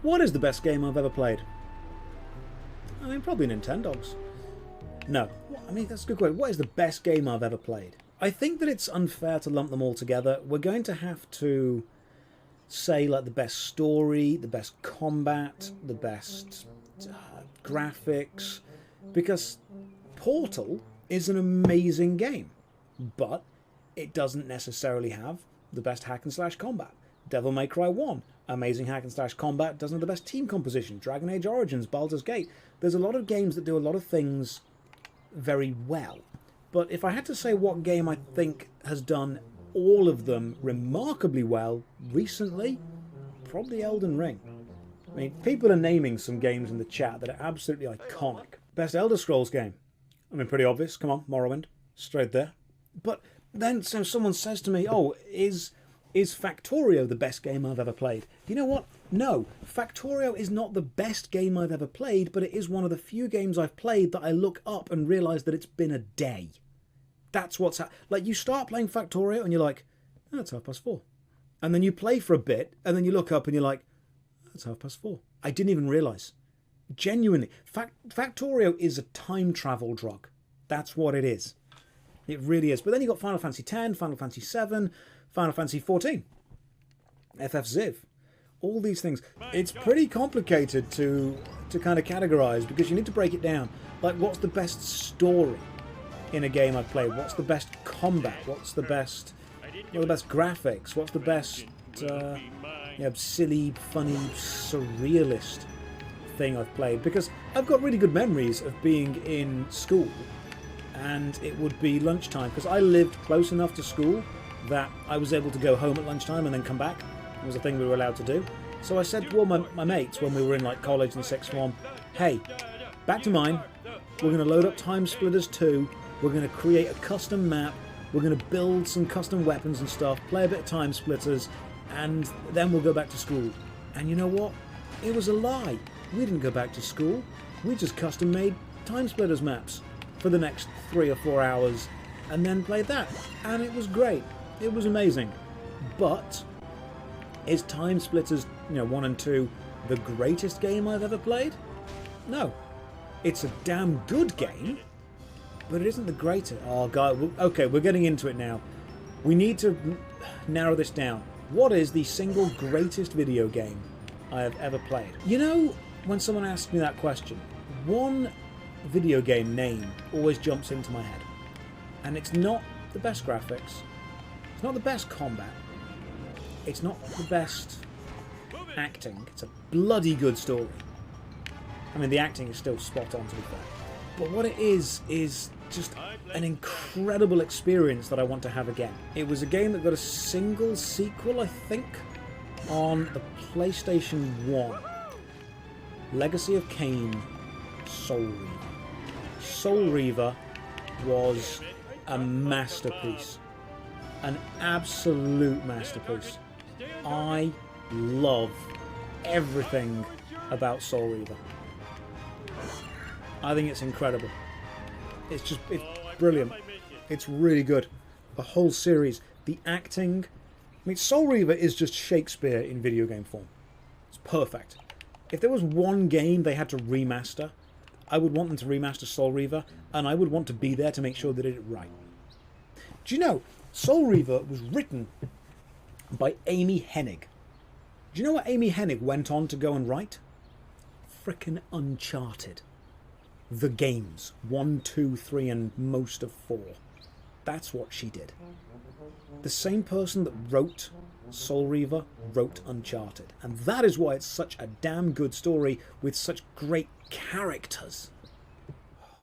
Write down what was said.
What is the best game I've ever played? I mean, probably Nintendo's. No. I mean, that's a good question. What is the best game I've ever played? I think that it's unfair to lump them all together. We're going to have to say, like, the best story, the best combat, the best graphics, because Portal is an amazing game, but it doesn't necessarily have the best hack and slash combat. Devil May Cry 1, amazing hack and slash combat, doesn't have the best team composition. Dragon Age Origins, Baldur's Gate. There's a lot of games that do a lot of things very well. But if I had to say what game I think has done all of them remarkably well recently, probably Elden Ring. I mean, people are naming some games in the chat that are absolutely iconic. Best Elder Scrolls game. I mean, pretty obvious. Come on, Morrowind. Straight there. But then so someone says to me, oh, is Factorio the best game I've ever played? You know what? No, Factorio is not the best game I've ever played, but it is one of the few games I've played that I look up and realise that it's been a day. That's what's like, you start playing Factorio and you're like, oh, it's 4:30. And then you play for a bit and then you look up and you're like, oh, it's 4:30. I didn't even realise. Genuinely. Factorio is a time travel drug. That's what it is. It really is. But then you got Final Fantasy X, Final Fantasy VII, Final Fantasy XIV, FF-Ziv. All these things. It's pretty complicated to kind of categorise because you need to break it down. Like, what's the best story in a game I've played? What's the best combat? What's the best graphics? What's the best silly, funny, surrealist thing I've played? Because I've got really good memories of being in school and it would be lunchtime because I lived close enough to school that I was able to go home at lunchtime and then come back. It was a thing we were allowed to do. So I said to all my mates when we were in like college and sixth form, hey, back to mine. We're going to load up Time Splitters 2. We're going to create a custom map. We're going to build some custom weapons and stuff, play a bit of Time Splitters, and then we'll go back to school. And you know what? It was a lie. We didn't go back to school. We just custom made Time Splitters maps for the next 3 or 4 hours and then played that. And it was great. It was amazing. But is Time Splitters 1 and 2 the greatest game I've ever played? No. It's a damn good game, but it isn't the greatest. Oh, God. Okay, we're getting into it now. We need to narrow this down. What is the single greatest video game I have ever played? You know, when someone asks me that question, one video game name always jumps into my head. And it's not the best graphics. It's not the best combat. It's not the best acting. It's a bloody good story. I mean, the acting is still spot on, to be fair. But what it is just an incredible experience that I want to have again. It was a game that got a single sequel, I think, on the PlayStation 1. Legacy of Kain, Soul Reaver. Soul Reaver was a masterpiece. An absolute masterpiece. I love everything about Soul Reaver. I think it's incredible. It's brilliant. It's really good. The whole series, the acting. I mean, Soul Reaver is just Shakespeare in video game form. It's perfect. If there was one game they had to remaster, I would want them to remaster Soul Reaver, and I would want to be there to make sure they did it right. Do you know, Soul Reaver was written by Amy Hennig. Do you know what Amy Hennig went on to go and write? Frickin' Uncharted. The games. 1, 2, 3, and most of 4. That's what she did. The same person that wrote Soul Reaver wrote Uncharted. And that is why it's such a damn good story with such great characters.